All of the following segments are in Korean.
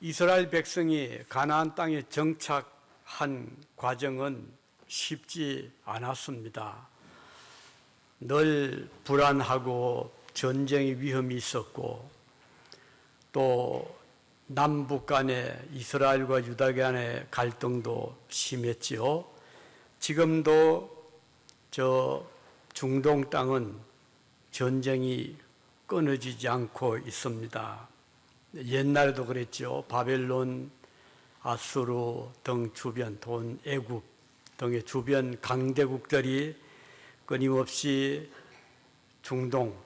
이스라엘 백성이 가나안 땅에 정착한 과정은 쉽지 않았습니다. 늘 불안하고 전쟁의 위험이 있었고, 또 남북 간의 이스라엘과 유다 간의 갈등도 심했지요. 지금도 저 중동 땅은 전쟁이 끊어지지 않고 있습니다. 옛날에도 그랬죠. 바벨론, 아수르 등 주변, 애굽 등의 주변 강대국들이 끊임없이 중동,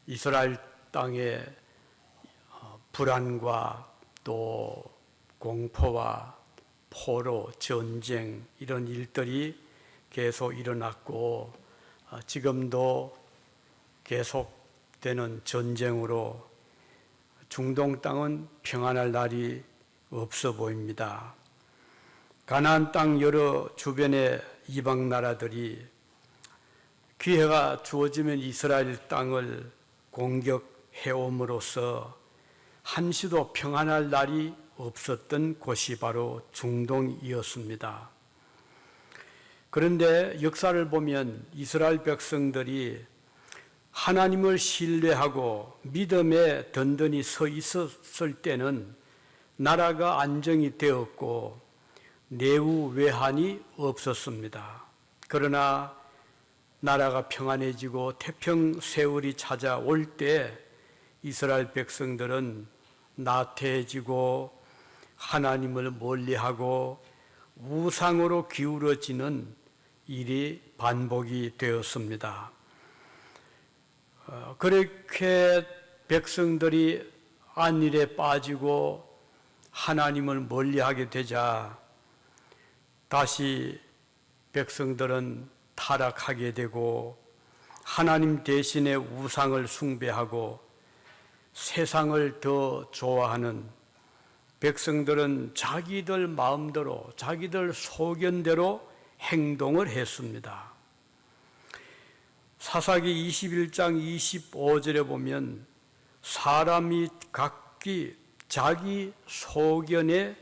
이스라엘 땅의 불안과 또 공포와 포로, 전쟁 이런 일들이 계속 일어났고, 지금도 계속되는 전쟁으로 중동 땅은 평안할 날이 없어 보입니다. 가나안 땅 여러 주변의 이방 나라들이 기회가 주어지면 이스라엘 땅을 공격해옴으로써 한시도 평안할 날이 없었던 곳이 바로 중동이었습니다. 그런데 역사를 보면 이스라엘 백성들이 하나님을 신뢰하고 믿음에 든든히 서 있었을 때는 나라가 안정이 되었고 내후 외환이 없었습니다. 그러나 나라가 평안해지고 태평 세월이 찾아올 때 이스라엘 백성들은 나태해지고 하나님을 멀리하고 우상으로 기울어지는 일이 반복이 되었습니다. 그렇게 백성들이 안일에 빠지고 하나님을 멀리하게 되자 다시 백성들은 타락하게 되고 하나님 대신에 우상을 숭배하고 세상을 더 좋아하는 백성들은 자기들 마음대로 자기들 소견대로 행동을 했습니다. 사사기 21장 25절에 보면 사람이 각기 자기 소견에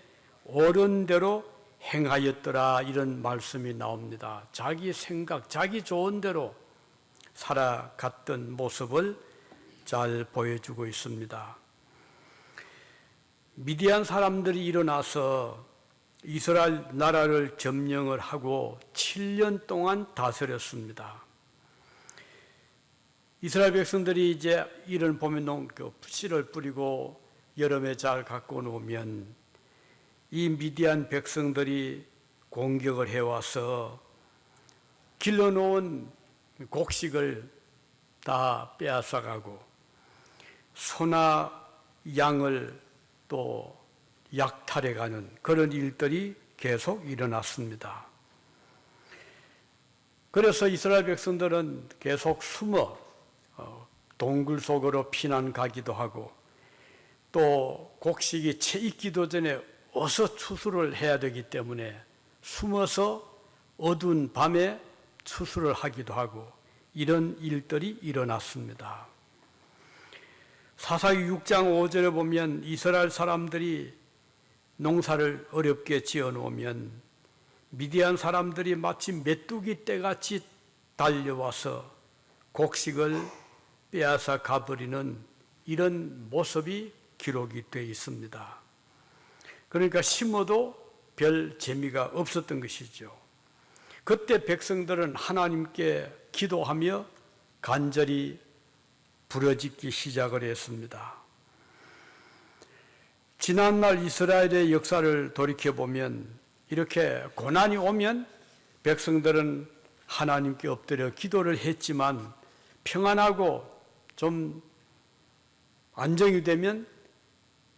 옳은 대로 행하였더라 이런 말씀이 나옵니다. 자기 생각, 자기 좋은 대로 살아갔던 모습을 잘 보여주고 있습니다. 미디안 사람들이 일어나서 이스라엘 나라를 점령을 하고 7년 동안 다스렸습니다. 이스라엘 백성들이 이제 이런 봄에 씨를 뿌리고 여름에 잘 갖고 놓으면 이 미디안 백성들이 공격을 해와서 길러놓은 곡식을 다 빼앗아가고 소나 양을 또 약탈해가는 그런 일들이 계속 일어났습니다. 그래서 이스라엘 백성들은 계속 숨어 동굴 속으로 피난 가기도 하고 또 곡식이 채 익기도 전에 어서 추수를 해야 되기 때문에 숨어서 어두운 밤에 추수를 하기도 하고 이런 일들이 일어났습니다. 사사기 6장 5절에 보면 이스라엘 사람들이 농사를 어렵게 지어놓으면 미디안 사람들이 마치 메뚜기 떼같이 달려와서 곡식을 빼앗아 가버리는 이런 모습이 기록이 되어 있습니다. 그러니까 심어도 별 재미가 없었던 것이죠. 그때 백성들은 하나님께 기도하며 간절히 부르짖기 시작을 했습니다. 지난날 이스라엘의 역사를 돌이켜보면 이렇게 고난이 오면 백성들은 하나님께 엎드려 기도를 했지만 평안하고 좀 안정이 되면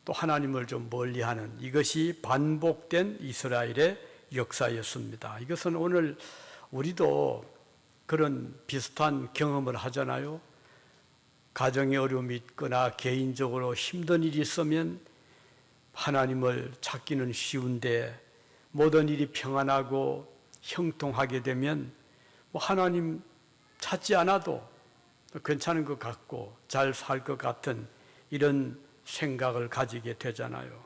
또 하나님을 좀 멀리하는 이것이 반복된 이스라엘의 역사였습니다. 이것은 오늘 우리도 그런 비슷한 경험을 하잖아요. 가정에 어려움이 있거나 개인적으로 힘든 일이 있으면 하나님을 찾기는 쉬운데 모든 일이 평안하고 형통하게 되면 하나님 찾지 않아도 괜찮은 것 같고 잘 살 것 같은 이런 생각을 가지게 되잖아요.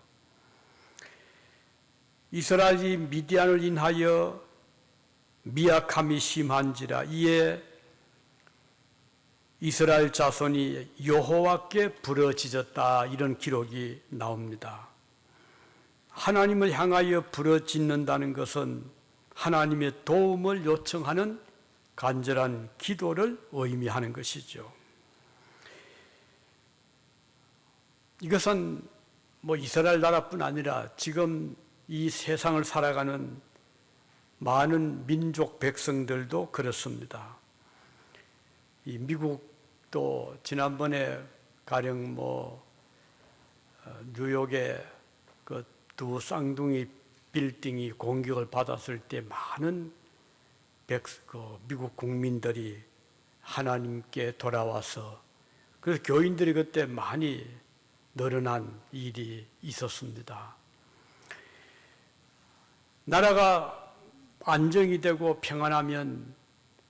이스라엘이 미디안을 인하여 미약함이 심한지라 이에 이스라엘 자손이 여호와께 부르짖었다, 이런 기록이 나옵니다. 하나님을 향하여 부르짖는다는 것은 하나님의 도움을 요청하는 간절한 기도를 의미하는 것이죠. 이것은 이스라엘 나라뿐 아니라 지금 이 세상을 살아가는 많은 민족 백성들도 그렇습니다. 이 미국도 지난번에 가령 뉴욕의 그 두 쌍둥이 빌딩이 공격을 받았을 때 많은 미국 국민들이 하나님께 돌아와서, 그래서 교인들이 그때 많이 늘어난 일이 있었습니다. 나라가 안정이 되고 평안하면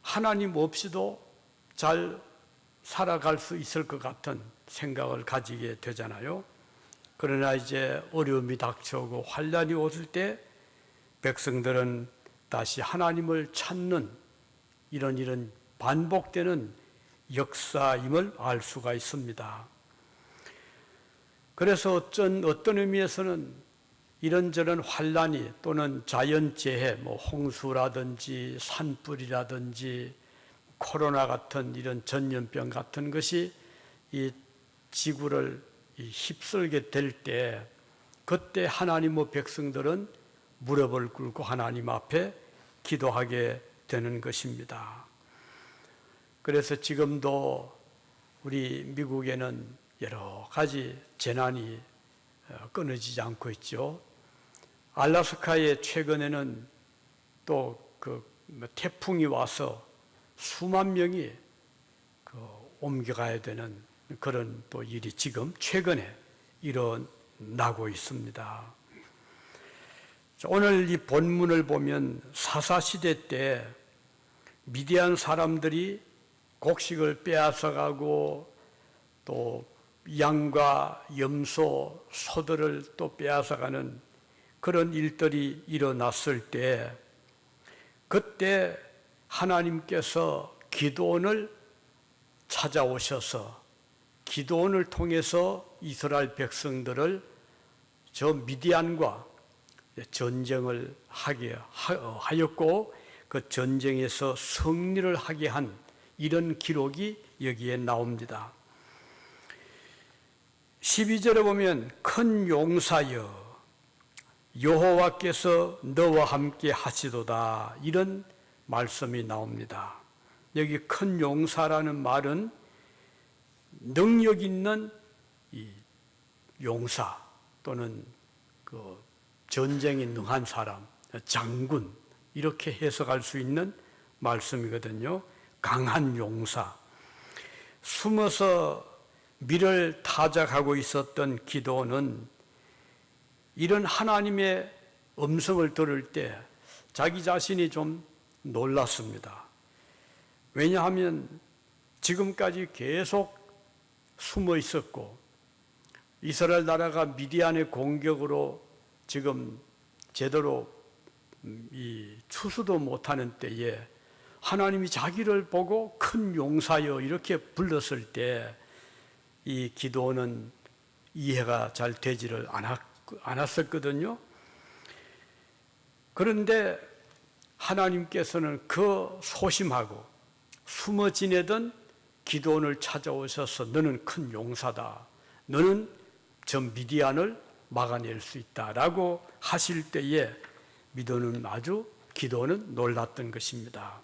하나님 없이도 잘 살아갈 수 있을 것 같은 생각을 가지게 되잖아요. 그러나 이제 어려움이 닥쳐오고 환난이 오실 때 백성들은 다시 하나님을 찾는 이런 반복되는 역사임을 알 수가 있습니다. 그래서 어떤 의미에서는 이런저런 환난이 또는 자연재해, 홍수라든지 산불이라든지 코로나 같은 이런 전염병 같은 것이 이 지구를 휩쓸게 될 때, 그때 하나님의 백성들은 무릎을 꿇고 하나님 앞에 기도하게 되는 것입니다. 그래서 지금도 우리 미국에는 여러 가지 재난이 끊어지지 않고 있죠. 알래스카에 최근에는 또 태풍이 와서 수만 명이 옮겨가야 되는 그런 또 일이 지금 최근에 일어나고 있습니다. 오늘 이 본문을 보면 사사시대 때 미디안 사람들이 곡식을 빼앗아가고 또 양과 염소, 소들을 또 빼앗아가는 그런 일들이 일어났을 때, 그때 하나님께서 기드온을 찾아오셔서 기드온을 통해서 이스라엘 백성들을 저 미디안과 전쟁을 하게 하였고, 그 전쟁에서 승리를 하게 한 이런 기록이 여기에 나옵니다. 12절에 보면 큰 용사여 여호와께서 너와 함께 하시도다, 이런 말씀이 나옵니다. 여기 큰 용사라는 말은 능력 있는 이 용사 또는 그 전쟁에 능한 사람, 장군, 이렇게 해석할 수 있는 말씀이거든요. 강한 용사. 숨어서 미를 타작하고 있었던 기드온은 이런 하나님의 음성을 들을 때 자기 자신이 좀 놀랐습니다. 왜냐하면 지금까지 계속 숨어 있었고 이스라엘 나라가 미디안의 공격으로 지금 제대로 추수도 못하는 때에 하나님이 자기를 보고 큰 용사여 이렇게 불렀을 때 이 기드온은 이해가 잘 되지를 않았었거든요. 그런데 하나님께서는 그 소심하고 숨어 지내던 기드온을 찾아오셔서 너는 큰 용사다, 너는 저 미디안을 막아낼 수 있다라고 하실 때에 기드온은 놀랐던 것입니다.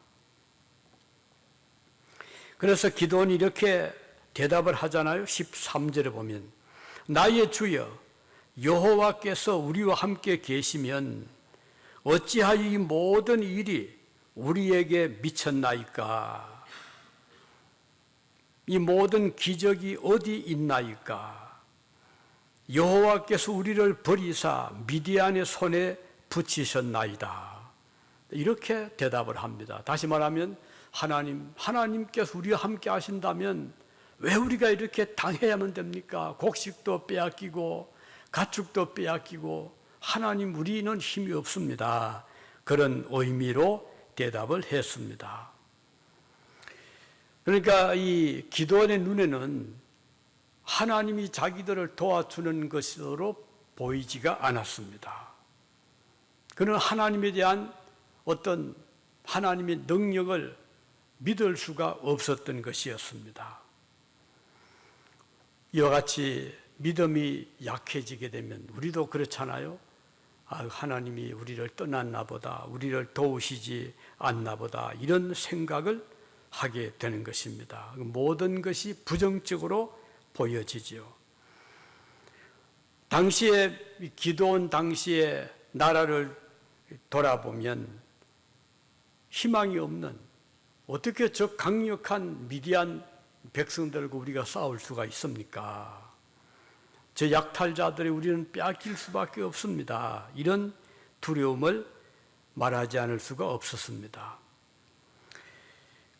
그래서 기드온이 이렇게 대답을 하잖아요. 13절에 보면 나의 주여 여호와께서 우리와 함께 계시면 어찌하여 이 모든 일이 우리에게 미쳤나이까? 이 모든 기적이 어디 있나이까? 여호와께서 우리를 버리사 미디안의 손에 붙이셨나이다. 이렇게 대답을 합니다. 다시 말하면 하나님께서 우리와 함께 하신다면 왜 우리가 이렇게 당해야만 됩니까? 곡식도 빼앗기고 가축도 빼앗기고 하나님, 우리는 힘이 없습니다. 그런 의미로 대답을 했습니다. 그러니까 이 기도원의 눈에는 하나님이 자기들을 도와주는 것으로 보이지가 않았습니다. 그는 하나님에 대한 어떤 하나님의 능력을 믿을 수가 없었던 것이었습니다. 이와 같이 믿음이 약해지게 되면 우리도 그렇잖아요. 하나님이 우리를 떠났나 보다, 우리를 도우시지 않나 보다, 이런 생각을 하게 되는 것입니다. 모든 것이 부정적으로 보여지죠. 당시에 기도원 당시에 나라를 돌아보면 희망이 없는, 어떻게 저 강력한 미디안 백성들과 우리가 싸울 수가 있습니까? 저 약탈자들이 우리는 빼앗길 수밖에 없습니다. 이런 두려움을 말하지 않을 수가 없었습니다.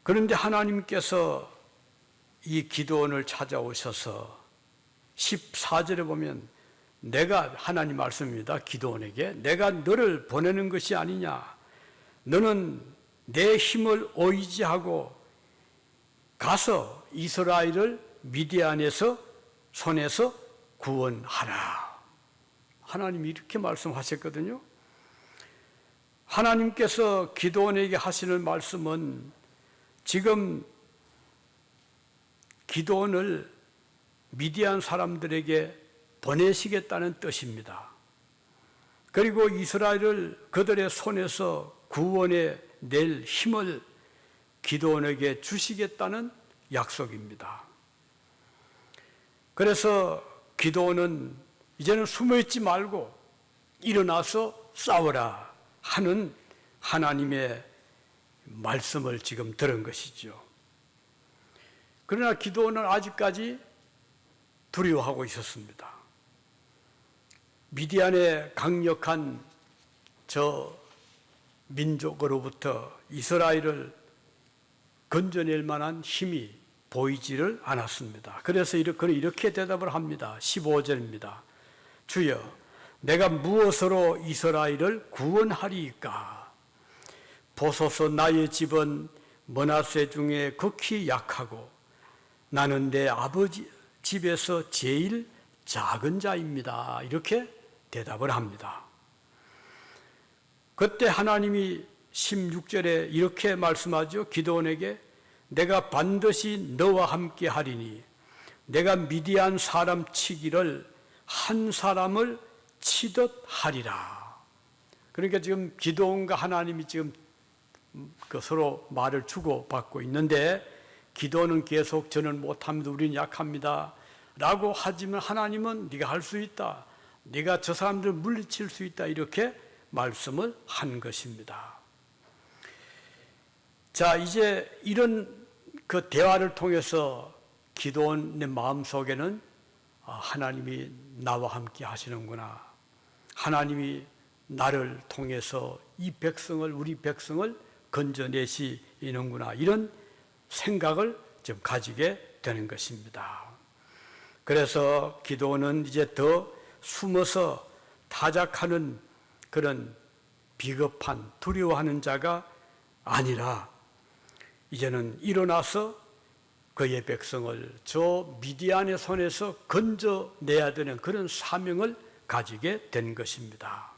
그런데 하나님께서 이 기도원을 찾아오셔서 14절에 보면, 내가, 하나님 말씀입니다, 기도원에게 내가 너를 보내는 것이 아니냐, 너는 내 힘을 의지하고 가서 이스라엘을 미디안에서 손에서 구원하라. 하나님이 이렇게 말씀하셨거든요. 하나님께서 기도원에게 하시는 말씀은 지금 기도원을 미디안 사람들에게 보내시겠다는 뜻입니다. 그리고 이스라엘을 그들의 손에서 구원해 낼 힘을 기도원에게 주시겠다는 약속입니다. 그래서 기도원은 이제는 숨어있지 말고 일어나서 싸워라 하는 하나님의 말씀을 지금 들은 것이죠. 그러나 기도원은 아직까지 두려워하고 있었습니다. 미디안의 강력한 저 민족으로부터 이스라엘을 건져낼 만한 힘이 보이지를 않았습니다. 그래서 이렇게 대답을 합니다. 15절입니다. 주여, 내가 무엇으로 이스라엘을 구원하리이까? 보소서, 나의 집은 므낫세 중에 극히 약하고 나는 내 아버지 집에서 제일 작은 자입니다. 이렇게 대답을 합니다. 그때 하나님이 16절에 이렇게 말씀하죠. 기도원에게 내가 반드시 너와 함께 하리니 내가 미디안 사람 치기를 한 사람을 치듯 하리라. 그러니까 지금 기도원과 하나님이 지금 서로 말을 주고받고 있는데, 기도원은 계속 저는 못합니다, 우리는 약합니다 라고 하지만 하나님은 네가 할 수 있다, 네가 저 사람들을 물리칠 수 있다, 이렇게 말씀을 한 것입니다. 자, 이제 이런 그 대화를 통해서 기도원의 마음속에는 하나님이 나와 함께 하시는구나, 하나님이 나를 통해서 이 백성을, 우리 백성을 건져내시는구나, 이런 생각을 좀 가지게 되는 것입니다. 그래서 기도원은 이제 더 숨어서 타작하는 그런 비겁한, 두려워하는 자가 아니라 이제는 일어나서 그의 백성을 저 미디안의 손에서 건져내야 되는 그런 사명을 가지게 된 것입니다.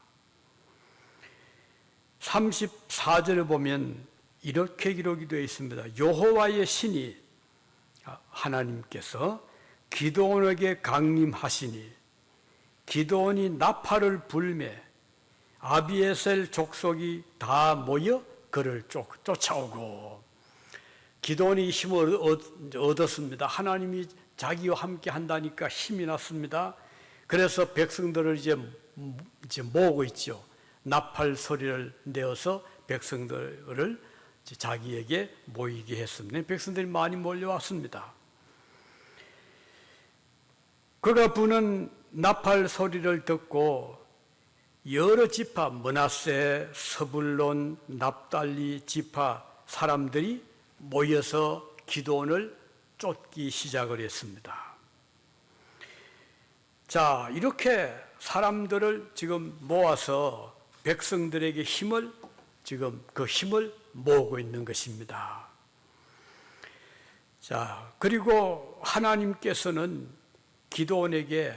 34절을 보면 이렇게 기록이 되어 있습니다. 여호와의 신이, 하나님께서 기도원에게 강림하시니 기도원이 나팔을 불매 아비에셀 족속이 다 모여 그를 쫓아오고, 기도원이 힘을 얻었습니다. 하나님이 자기와 함께 한다니까 힘이 났습니다. 그래서 백성들을 이제 모으고 있죠. 나팔 소리를 내어서 백성들을 자기에게 모이게 했습니다. 백성들이 많이 몰려왔습니다. 그가 부는 나팔 소리를 듣고 여러 지파, 므낫세, 스불론, 납달리 지파 사람들이 모여서 기도원을 쫓기 시작을 했습니다. 자, 이렇게 사람들을 지금 모아서 백성들에게 힘을, 지금 그 힘을 모으고 있는 것입니다. 자, 그리고 하나님께서는 기드온에게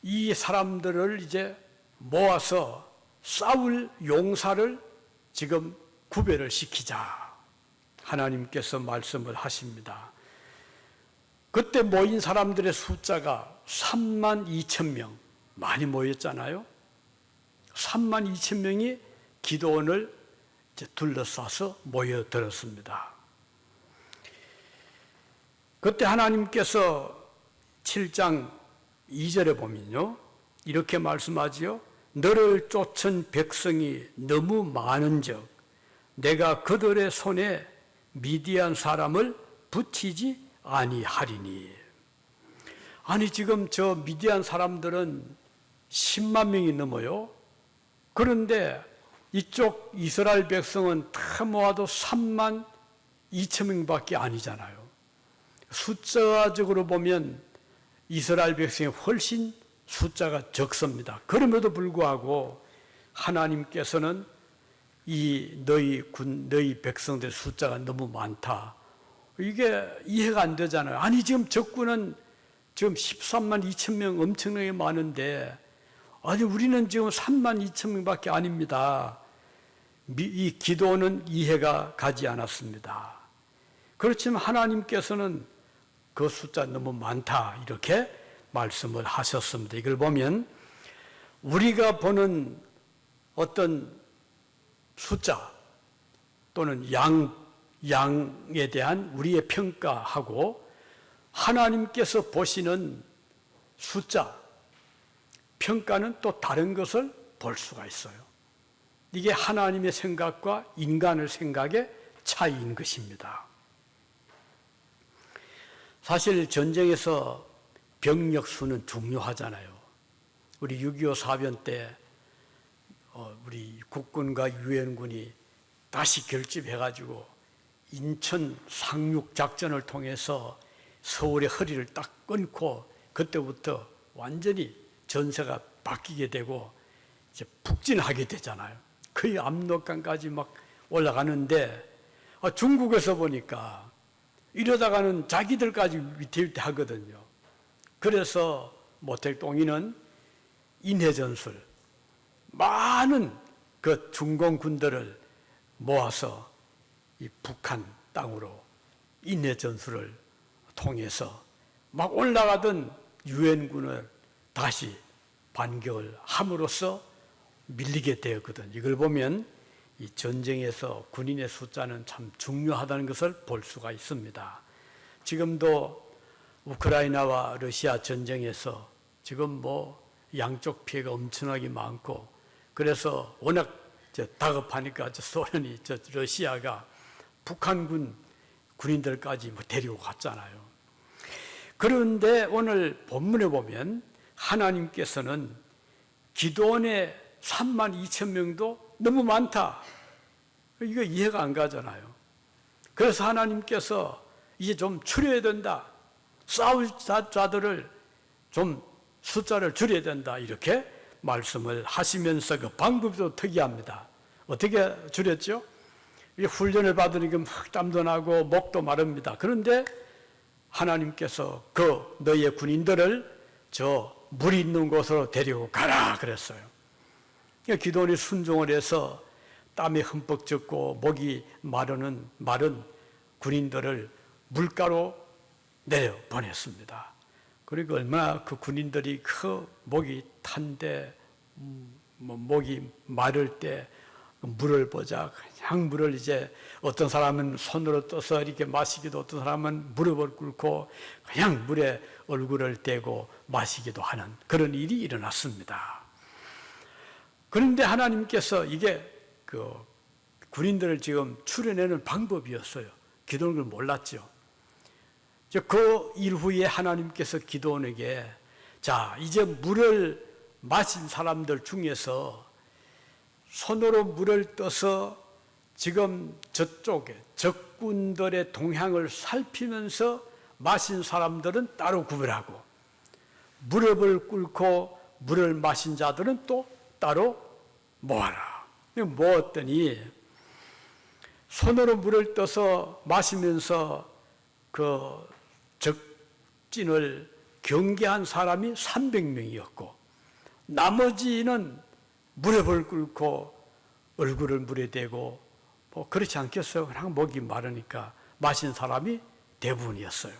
이 사람들을 이제 모아서 싸울 용사를 지금 구별을 시키자. 하나님께서 말씀을 하십니다. 그때 모인 사람들의 숫자가 32,000명, 많이 모였잖아요. 32,000명이 기드온을 이제 둘러싸서 모여들었습니다. 그때 하나님께서 7장 2절에 보면요, 이렇게 말씀하지요. 너를 쫓은 백성이 너무 많은즉 내가 그들의 손에 미디안 사람을 붙이지 아니하리니. 아니, 지금 저 미디안 사람들은 10만 명이 넘어요. 그런데 이쪽 이스라엘 백성은 다 모아도 3만 2천 명밖에 아니잖아요. 숫자적으로 보면 이스라엘 백성이 훨씬 숫자가 적습니다. 그럼에도 불구하고 하나님께서는 이 너희 백성들의 숫자가 너무 많다. 이게 이해가 안 되잖아요. 아니, 지금 적군은 지금 13만 2천 명 엄청나게 많은데, 아니, 우리는 지금 3만 2천 명밖에 아닙니다. 이 기도는 이해가 가지 않았습니다. 그렇지만 하나님께서는 그 숫자 너무 많다, 이렇게 말씀을 하셨습니다. 이걸 보면 우리가 보는 어떤 숫자 또는 양에 대한 우리의 평가하고 하나님께서 보시는 숫자, 평가는 또 다른 것을 볼 수가 있어요. 이게 하나님의 생각과 인간의 생각의 차이인 것입니다. 사실 전쟁에서 병력 수는 중요하잖아요. 우리 6.25 사변 때 우리 국군과 유엔군이 다시 결집해가지고 인천 상륙 작전을 통해서 서울의 허리를 딱 끊고 그때부터 완전히 전세가 바뀌게 되고 이제 북진하게 되잖아요. 거의 압록강까지 막 올라가는데 중국에서 보니까 이러다가는 자기들까지 위태위태하거든요. 그래서 모택동이는 인해전술, 많은 그 중공군들을 모아서 이 북한 땅으로 인해전술을 통해서 막 올라가던 유엔군을 다시 반격을 함으로써 밀리게 되었거든요. 이걸 보면 이 전쟁에서 군인의 숫자는 참 중요하다는 것을 볼 수가 있습니다. 지금도 우크라이나와 러시아 전쟁에서 지금 뭐 양쪽 피해가 엄청나게 많고, 그래서 워낙 다급하니까 소련이 러시아가 북한군 군인들까지 뭐 데리고 갔잖아요. 그런데 오늘 본문에 보면 하나님께서는 기드온의 3만 2천 명도 너무 많다. 이거 이해가 안 가잖아요. 그래서 하나님께서 이제 좀 줄여야 된다. 싸울 자들을 좀 숫자를 줄여야 된다. 이렇게 말씀을 하시면서 그 방법도 특이합니다. 어떻게 줄였죠? 훈련을 받으니까 막 땀도 나고 목도 마릅니다. 그런데 하나님께서 그 너희의 군인들을 저 물이 있는 곳으로 데리고 가라 그랬어요. 기드온이 순종을 해서 땀이 흠뻑 젖고 목이 마른 군인들을 물가로 내려 보냈습니다. 그리고 얼마나 그 군인들이 그 목이 탄데 목이 마를 때 물을 보자. 그냥 물을 이제 어떤 사람은 손으로 떠서 이렇게 마시기도, 어떤 사람은 무릎을 꿇고 그냥 물에 얼굴을 대고 마시기도 하는 그런 일이 일어났습니다. 그런데 하나님께서 이게 그 군인들을 지금 추려내는 방법이었어요. 기도는 걸 몰랐죠. 그 일 후에 하나님께서 기드온에게 자, 이제 물을 마신 사람들 중에서 손으로 물을 떠서 지금 저쪽에 적군들의 동향을 살피면서 마신 사람들은 따로 구별하고 무릎을 꿇고 물을 마신 자들은 또 따로 모아라. 모았더니 손으로 물을 떠서 마시면서 그 적진을 경계한 사람이 300명이었고 나머지는 무릎을 꿇고 얼굴을 물에 대고 뭐 그렇지 않겠어요? 그냥 목이 마르니까 마신 사람이 대부분이었어요.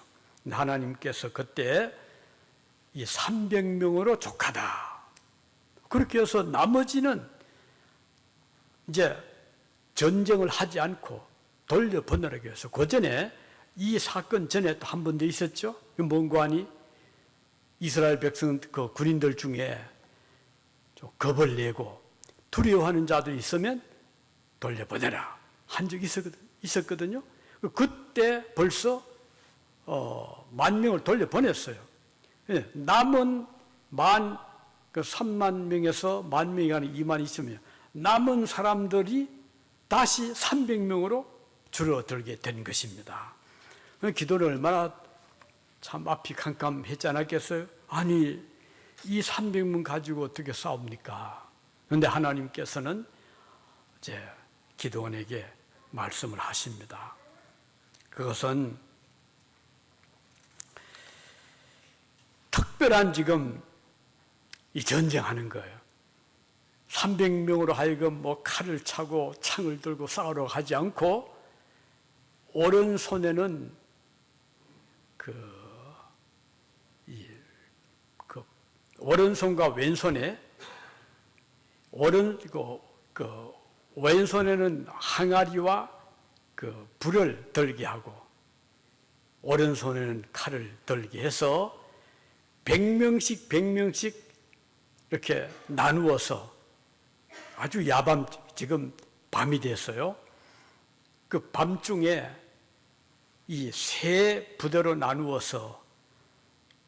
하나님께서 그때 이 300명으로 족하다. 그렇게 해서 나머지는 이제 전쟁을 하지 않고 돌려보내라고 해서 그 전에 이 사건 전에 또 한 번 더 있었죠. 뭔고 하니 이스라엘 백성 그 군인들 중에 좀 겁을 내고 두려워하는 자들이 있으면 돌려보내라 한 적이 있었거든요. 그때 벌써 10,000명을 돌려보냈어요. 남은 3만 명에서 10,000명이 아니라 2만 있으면 남은 사람들이 다시 300명으로 줄어들게 된 것입니다. 기도를 얼마나 참 앞이 캄캄했지 않았겠어요? 아니, 이 300명 가지고 어떻게 싸웁니까? 그런데 하나님께서는 이제 기도원에게 말씀을 하십니다. 그것은 특별한 지금 이 전쟁하는 거예요. 300명으로 하여금 뭐 칼을 차고 창을 들고 싸우러 가지 않고 오른손에는 오른손과 왼손에 왼손에는 항아리와 불을 들게 하고 오른손에는 칼을 들게 해서 100명씩 이렇게 나누어서 아주 야밤, 지금 밤이 됐어요. 그 밤중에 이 세 부대로 나누어서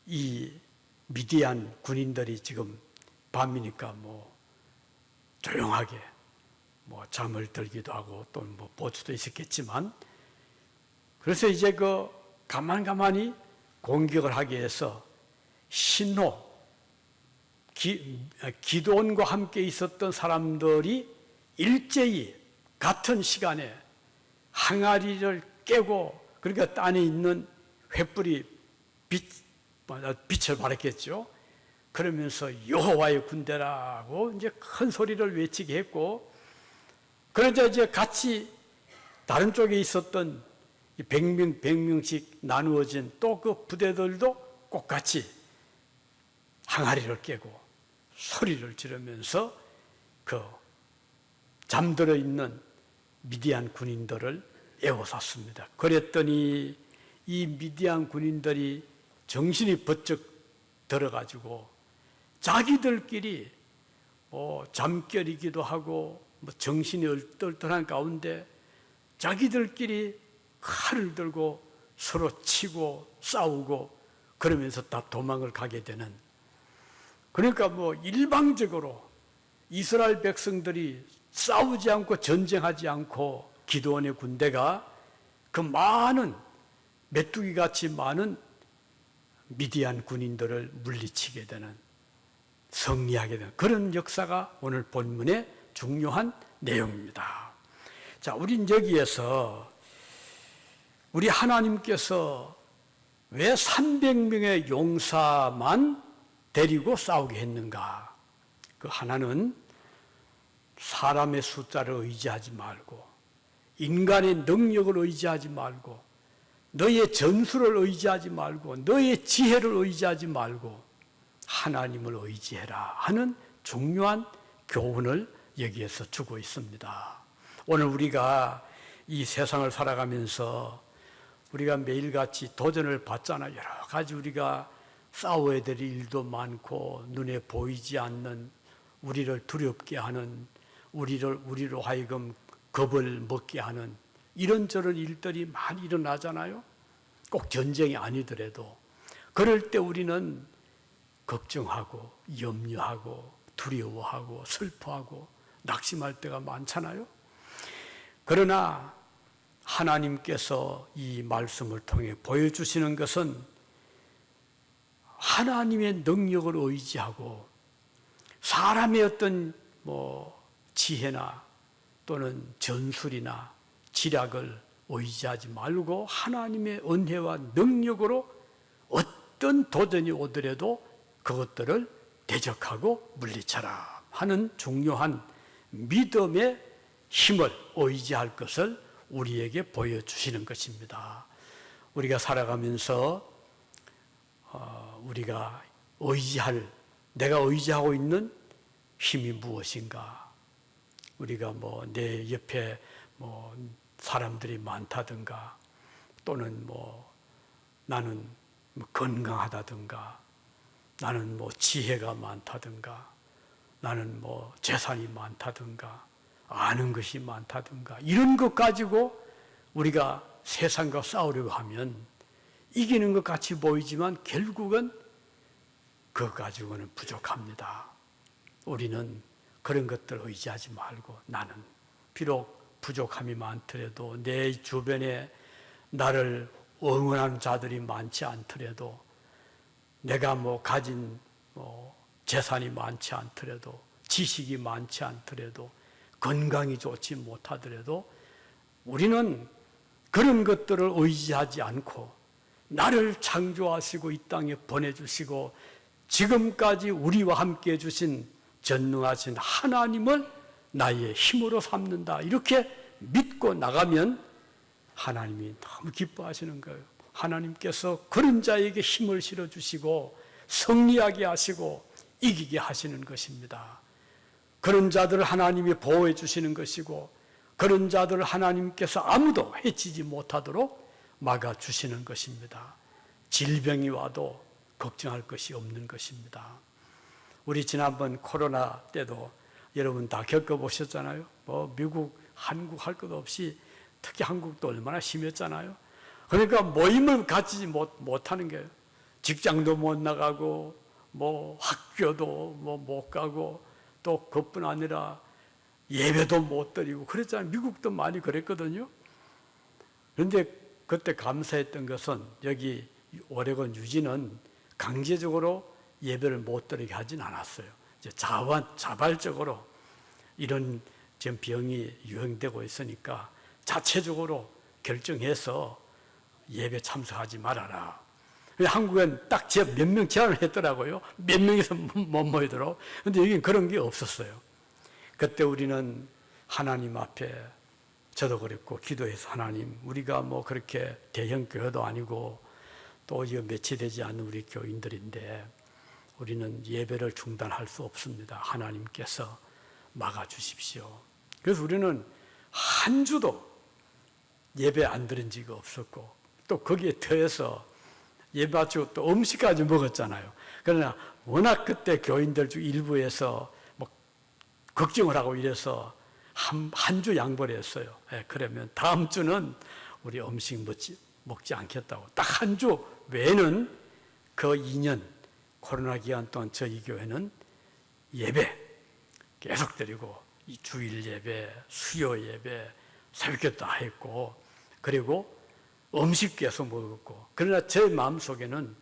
이 미디안 군인들이 지금 밤이니까 뭐 조용하게 뭐 잠을 들기도 하고 또 뭐 보초도 있었겠지만 그래서 이제 가만히 공격을 하기 위해서 신호, 기도원과 함께 있었던 사람들이 일제히 같은 시간에 항아리를 깨고 그러니까 안에 있는 횃불이 빛을 발했겠죠. 그러면서 여호와의 군대라고 이제 큰 소리를 외치게 했고 그러자 이제 같이 다른 쪽에 있었던 100명씩 나누어진 또 그 부대들도 꼭 같이 항아리를 깨고 소리를 지르면서 잠들어 있는 미디안 군인들을 에워쌌습니다. 그랬더니 이 미디안 군인들이 정신이 번쩍 들어가지고 자기들끼리 잠결이기도 하고 정신이 얼떨떨한 가운데 자기들끼리 칼을 들고 서로 치고 싸우고 그러면서 다 도망을 가게 되는 그러니까 일방적으로 이스라엘 백성들이 싸우지 않고 전쟁하지 않고 기드온의 군대가 그 많은 메뚜기같이 많은 미디안 군인들을 물리치게 되는 승리하게 되는 그런 역사가 오늘 본문의 중요한 내용입니다. 자, 우린 여기에서 우리 하나님께서 왜 300명의 용사만 데리고 싸우게 했는가? 그 하나는 사람의 숫자를 의지하지 말고 인간의 능력을 의지하지 말고 너의 전술을 의지하지 말고 너의 지혜를 의지하지 말고 하나님을 의지해라 하는 중요한 교훈을 여기에서 주고 있습니다. 오늘 우리가 이 세상을 살아가면서 우리가 매일같이 도전을 받잖아요. 여러 가지 우리가 싸워야 될 일도 많고 눈에 보이지 않는 우리를 두렵게 하는 우리로 하여금 겁을 먹게 하는 이런저런 일들이 많이 일어나잖아요. 꼭 전쟁이 아니더라도 그럴 때 우리는 걱정하고 염려하고 두려워하고 슬퍼하고 낙심할 때가 많잖아요. 그러나 하나님께서 이 말씀을 통해 보여주시는 것은 하나님의 능력을 의지하고 사람의 어떤 지혜나 또는 전술이나 지략을 의지하지 말고 하나님의 은혜와 능력으로 어떤 도전이 오더라도 그것들을 대적하고 물리쳐라 하는 중요한 믿음의 힘을 의지할 것을 우리에게 보여주시는 것입니다. 우리가 살아가면서 우리가 내가 의지하고 있는 힘이 무엇인가? 우리가 내 옆에 사람들이 많다든가 또는 나는 건강하다든가 나는 지혜가 많다든가 나는 재산이 많다든가 아는 것이 많다든가 이런 것 가지고 우리가 세상과 싸우려고 하면 이기는 것 같이 보이지만 결국은 그것 가지고는 부족합니다. 우리는 그런 것들을 의지하지 말고 나는 비록 부족함이 많더라도 내 주변에 나를 응원하는 자들이 많지 않더라도 내가 가진 재산이 많지 않더라도 지식이 많지 않더라도 건강이 좋지 못하더라도 우리는 그런 것들을 의지하지 않고 나를 창조하시고 이 땅에 보내주시고 지금까지 우리와 함께 해주신 전능하신 하나님을 나의 힘으로 삼는다 이렇게 믿고 나가면 하나님이 너무 기뻐하시는 거예요. 하나님께서 그런 자에게 힘을 실어주시고 승리하게 하시고 이기게 하시는 것입니다. 그런 자들을 하나님이 보호해 주시는 것이고 그런 자들을 하나님께서 아무도 해치지 못하도록 막아주시는 것입니다. 질병이 와도 걱정할 것이 없는 것입니다. 우리 지난번 코로나 때도 여러분 다 겪어보셨잖아요. 미국, 한국 할 것 없이 특히 한국도 얼마나 심했잖아요. 그러니까 모임을 갖지 못하는 거예요. 직장도 못 나가고 학교도 못 가고 또 그뿐 아니라 예배도 못 드리고 그랬잖아요. 미국도 많이 그랬거든요. 그런데 그때 감사했던 것은 여기 오레곤 유지는 강제적으로 예배를 못 드리게 하진 않았어요. 이제 자발적으로 이런 지금 병이 유행되고 있으니까 자체적으로 결정해서 예배 참석하지 말아라. 한국엔 딱 몇 명 제안을 했더라고요. 몇 명이서 못 모이도록. 그런데 여기는 그런 게 없었어요. 그때 우리는 하나님 앞에 저도 그랬고 기도해서 하나님 우리가 그렇게 대형 교회도 아니고 또 매치되지 않는 우리 교인들인데 우리는 예배를 중단할 수 없습니다. 하나님께서 막아주십시오. 그래서 우리는 한 주도 예배 안 드린 적이 없었고 또 거기에 더해서 예배 마치고 또 음식까지 먹었잖아요. 그러나 워낙 그때 교인들 중 일부에서 걱정을 하고 이래서 한 주 양보를 했어요. 그러면 다음 주는 우리 음식 먹지 않겠다고. 딱 한 주 외에는 그 2년 코로나 기간 동안 저희 교회는 예배 계속 드리고 이 주일 예배, 수요 예배, 새벽기도 다 했고 그리고 음식 계속 먹었고 그러나 제 마음속에는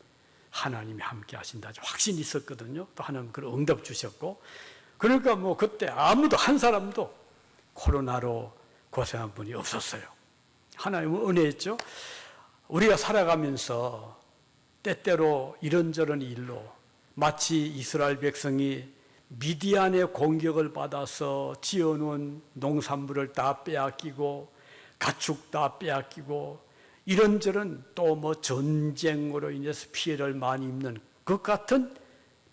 하나님이 함께 하신다 확신이 있었거든요. 또 하나님 그런 응답 주셨고 그러니까 그때 아무도 한 사람도 코로나로 고생한 분이 없었어요. 하나님은 은혜했죠. 우리가 살아가면서 때때로 이런저런 일로 마치 이스라엘 백성이 미디안의 공격을 받아서 지어놓은 농산물을 다 빼앗기고 가축 다 빼앗기고 이런저런 또 전쟁으로 인해서 피해를 많이 입는 것 같은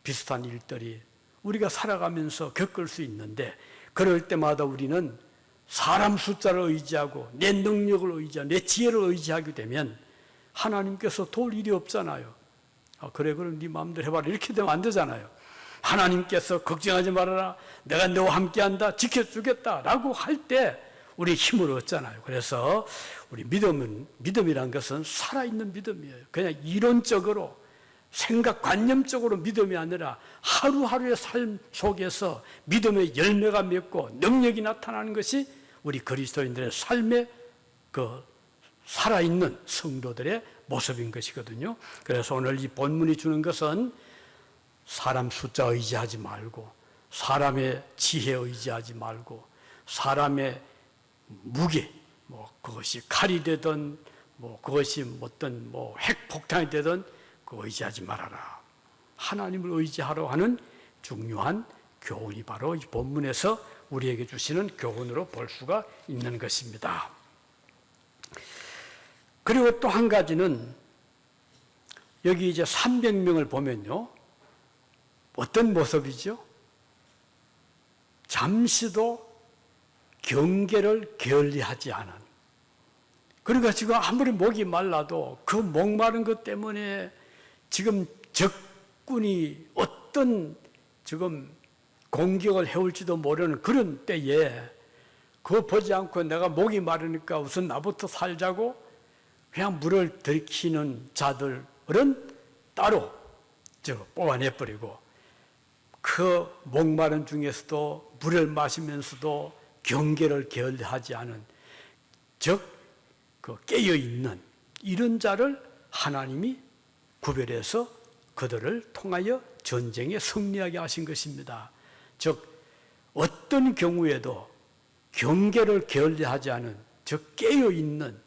비슷한 일들이 우리가 살아가면서 겪을 수 있는데 그럴 때마다 우리는 사람 숫자를 의지하고 내 능력을 의지하고 내 지혜를 의지하게 되면 하나님께서 도울 일이 없잖아요. 그래 그럼 네 마음대로 해봐라 이렇게 되면 안 되잖아요. 하나님께서 걱정하지 말아라 내가 너와 함께한다 지켜주겠다 라고 할 때 우리 힘을 얻잖아요. 그래서 우리 믿음이란 것은 살아있는 믿음이에요. 그냥 이론적으로 생각관념적으로 믿음이 아니라 하루하루의 삶 속에서 믿음의 열매가 맺고 능력이 나타나는 것이 우리 그리스도인들의 삶의 그 살아있는 성도들의 모습인 것이거든요. 그래서 오늘 이 본문이 주는 것은 사람 숫자 의지하지 말고, 사람의 지혜 의지하지 말고, 사람의 무게, 그것이 칼이 되든 그것이 어떤 핵폭탄이 되든 그 의지하지 말아라. 하나님을 의지하러 하는 중요한 교훈이 바로 이 본문에서 우리에게 주시는 교훈으로 볼 수가 있는 것입니다. 그리고 또 한 가지는 여기 이제 300명을 보면요, 어떤 모습이죠? 잠시도 경계를 게을리하지 않은. 그러니까 지금 아무리 목이 말라도 그 목마른 것 때문에 지금 적군이 어떤 지금 공격을 해올지도 모르는 그런 때에 그거 보지 않고 내가 목이 마르니까 우선 나부터 살자고 그냥 물을 들이키는 자들은 따로 뽑아내버리고, 그 목마른 중에서도 물을 마시면서도 경계를 게을리하지 않은, 즉 그 깨어있는 이런 자를 하나님이 구별해서 그들을 통하여 전쟁에 승리하게 하신 것입니다. 즉 어떤 경우에도 경계를 게을리하지 않은, 즉 깨어있는,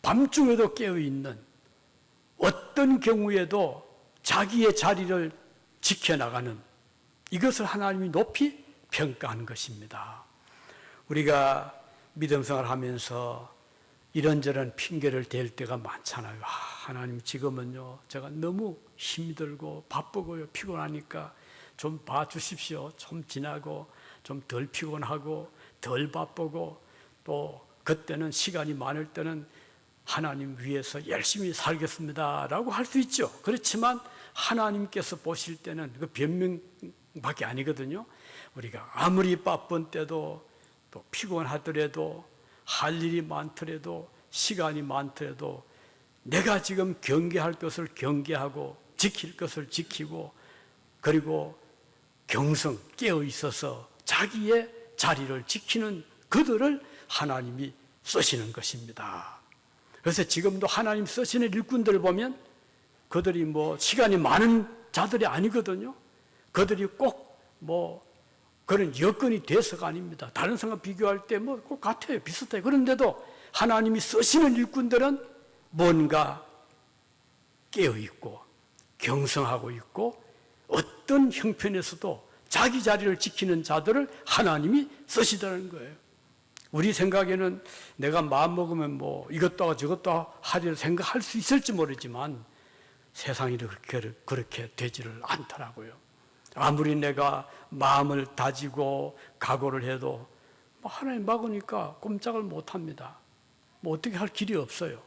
밤중에도 깨어있는, 어떤 경우에도 자기의 자리를 지켜나가는, 이것을 하나님이 높이 평가한 것입니다. 우리가 믿음 생활을 하면서 이런저런 핑계를 댈 때가 많잖아요. 하나님 지금은요 제가 너무 힘들고 바쁘고요 피곤하니까 좀 봐주십시오. 좀 지나고 좀 덜 피곤하고 덜 바쁘고 또 그때는 시간이 많을 때는 하나님 위해서 열심히 살겠습니다 라고 할 수 있죠. 그렇지만 하나님께서 보실 때는 그 변명밖에 아니거든요. 우리가 아무리 바쁜 때도 또 피곤하더라도 할 일이 많더라도 시간이 많더라도 내가 지금 경계할 것을 경계하고 지킬 것을 지키고, 그리고 경성 깨어 있어서 자기의 자리를 지키는 그들을 하나님이 쓰시는 것입니다. 그래서 지금도 하나님 쓰시는 일꾼들을 보면 그들이 시간이 많은 자들이 아니거든요. 그들이 꼭 그런 여건이 돼서가 아닙니다. 다른 사람과 비교할 때 꼭 같아요. 비슷해요. 그런데도 하나님이 쓰시는 일꾼들은 뭔가 깨어있고 경성하고 있고 어떤 형편에서도 자기 자리를 지키는 자들을 하나님이 쓰시다는 거예요. 우리 생각에는 내가 마음먹으면 이것도 하고 저것도 하리라 생각할 수 있을지 모르지만 세상이 그렇게 되지를 않더라고요. 아무리 내가 마음을 다지고 각오를 해도 하나님 막으니까 꼼짝을 못합니다. 어떻게 할 길이 없어요.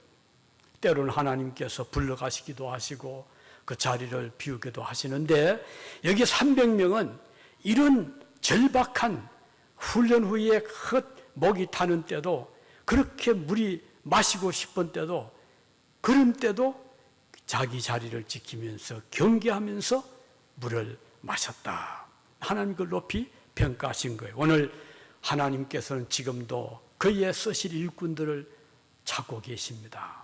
때로는 하나님께서 불러가시기도 하시고 그 자리를 비우기도 하시는데, 여기 300명은 이런 절박한 훈련 후에 목이 타는 때도, 그렇게 물이 마시고 싶은 때도, 그런 때도 자기 자리를 지키면서 경계하면서 물을 마셨다. 하나님 그걸 높이 평가하신 거예요. 오늘 하나님께서는 지금도 그의 쓰실 일꾼들을 찾고 계십니다.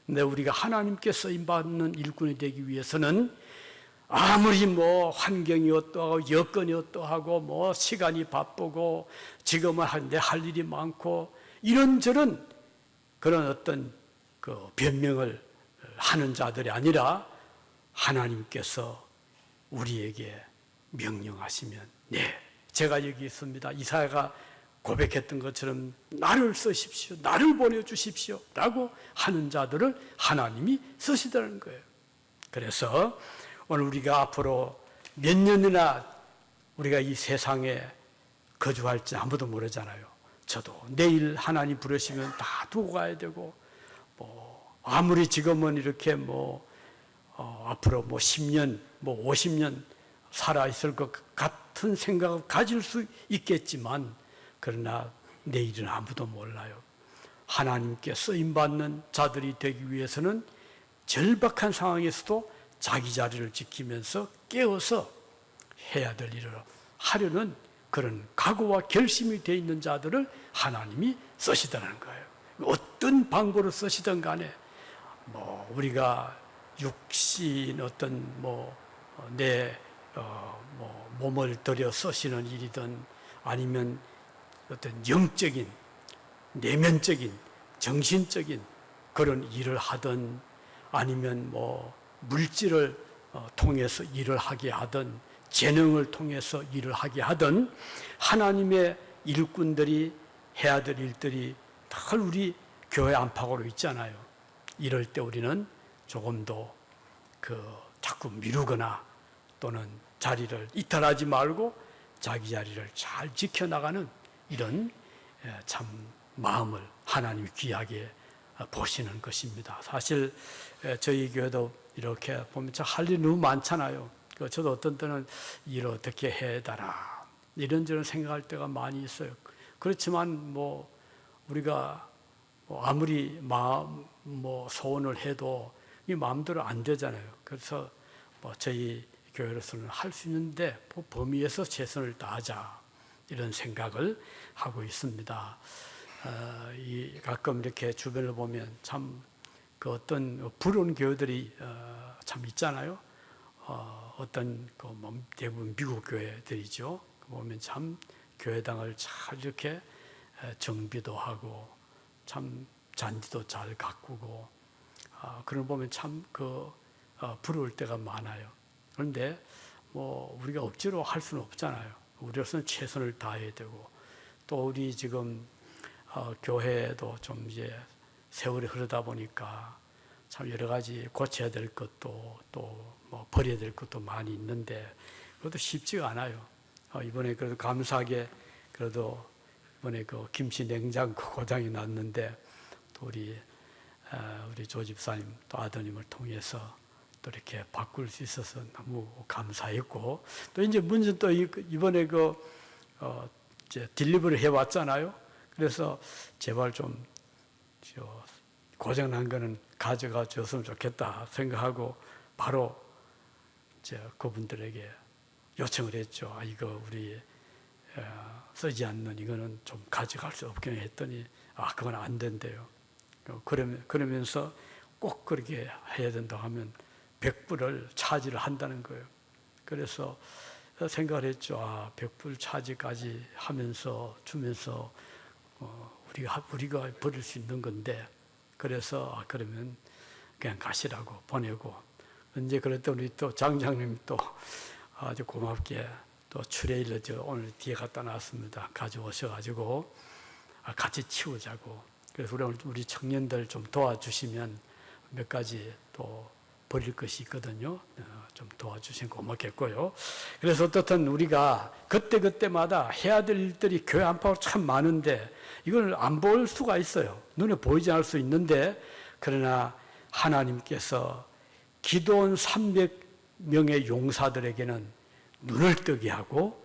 근데 우리가 하나님께 쓰임받는 일꾼이 되기 위해서는 아무리 환경이 어떠하고 여건이 어떠하고 시간이 바쁘고 지금은 내 할 일이 많고 이런저런 그런 어떤 그 변명을 하는 자들이 아니라 하나님께서 우리에게 명령하시면 네, 제가 여기 있습니다. 이사야가 고백했던 것처럼 나를 쓰십시오. 나를 보내주십시오. 라고 하는 자들을 하나님이 쓰시다는 거예요. 그래서 오늘 우리가 앞으로 몇 년이나 우리가 이 세상에 거주할지 아무도 모르잖아요. 저도 내일 하나님 부르시면 다 두고 가야 되고, 아무리 지금은 이렇게 앞으로 10년, 50년 살아있을 것 같은 생각을 가질 수 있겠지만, 그러나 내일은 아무도 몰라요. 하나님께 쓰임받는 자들이 되기 위해서는 절박한 상황에서도 자기 자리를 지키면서 깨어서 해야 될 일을 하려는 그런 각오와 결심이 되어 있는 자들을 하나님이 쓰시다는 거예요. 어떤 방법으로 쓰시든 간에 뭐 우리가 육신 어떤 내 몸을 들여 쓰시는 일이든 아니면 어떤 영적인 내면적인 정신적인 그런 일을 하든 아니면 물질을 통해서 일을 하게 하든 재능을 통해서 일을 하게 하든 하나님의 일꾼들이 해야 될 일들이 늘 우리 교회 안팎으로 있잖아요. 이럴 때 우리는 조금도 자꾸 미루거나 또는 자리를 이탈하지 말고 자기 자리를 잘 지켜나가는 이런 참 마음을 하나님이 귀하게 보시는 것입니다. 사실 저희 교회도 이렇게 보면 할 일이 너무 많잖아요. 저도 어떤 때는 일 어떻게 해달라 이런저런 생각할 때가 많이 있어요. 그렇지만 우리가 아무리 소원을 해도 이 마음대로 안 되잖아요. 그래서 저희 교회로서는 할 수 있는데 범위에서 최선을 다하자 이런 생각을 하고 있습니다. 가끔 이렇게 주변을 보면 참 어떤 부러운 교회들이 참 있잖아요. 어떤 대부분 미국 교회들이죠. 보면 참 교회당을 잘 이렇게 정비도 하고 참 잔디도 잘 가꾸고 그런 보면 참 부러울 때가 많아요. 그런데 우리가 억지로 할 수는 없잖아요. 우리로서는 최선을 다해야 되고 또 우리 지금 교회도 좀 이제 세월이 흐르다 보니까 참 여러 가지 고쳐야 될 것도 또 버려야 될 것도 많이 있는데 그것도 쉽지가 않아요. 이번에 그래도 감사하게 그래도 이번에 김치 냉장고 고장이 났는데 또 우리 조 집사님 또 아드님을 통해서 또 이렇게 바꿀 수 있어서 너무 감사했고 또 이제 문제 또 이번에 이제 딜리버리 해왔잖아요. 그래서 제발 좀 고장난 거는 가져가 줬으면 좋겠다 생각하고 바로 그분들에게 요청을 했죠. 이거 우리 쓰지 않는 이거는 좀 가져갈 수 없겠네 했더니 그건 안 된대요. 그러면서 꼭 그렇게 해야 된다고 하면 100불을 차지를 한다는 거예요. 그래서 생각을 했죠. 100불 차지까지 하면서 주면서 우리가 버릴 수 있는 건데 그래서 그러면 그냥 가시라고 보내고 이제 그랬더니 또 장장님이 또 아주 고맙게 또 트레일러 오늘 뒤에 갖다 놨습니다. 가져오셔가지고 같이 치우자고. 그래서 우리 청년들 좀 도와주시면 몇 가지 또 버릴 것이 있거든요. 좀 도와주시면 고맙겠고요. 그래서 어떻든 우리가 그때마다 해야 될 일들이 교회 안팎으로 참 많은데 이걸 안 볼 수가 있어요. 눈에 보이지 않을 수 있는데 그러나 하나님께서 기도원 300명의 용사들에게는 눈을 뜨게 하고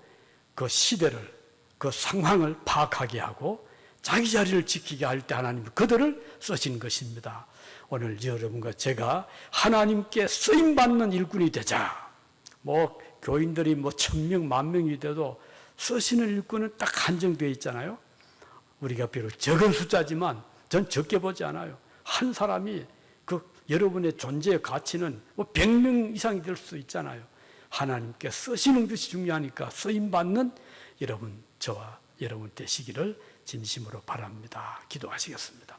그 시대를 그 상황을 파악하게 하고 자기 자리를 지키게 할 때 하나님은 그들을 쓰신 것입니다. 오늘 여러분과 제가 하나님께 쓰임받는 일꾼이 되자. 교인들이 1000명, 10,000명이 돼도 쓰시는 일꾼은 딱 한정되어 있잖아요. 우리가 비록 적은 숫자지만 전 적게 보지 않아요. 한 사람이 여러분의 존재의 가치는 100명 이상이 될 수 있잖아요. 하나님께 쓰시는 것이 중요하니까 쓰임받는 여러분, 저와 여러분 되시기를 진심으로 바랍니다. 기도하시겠습니다.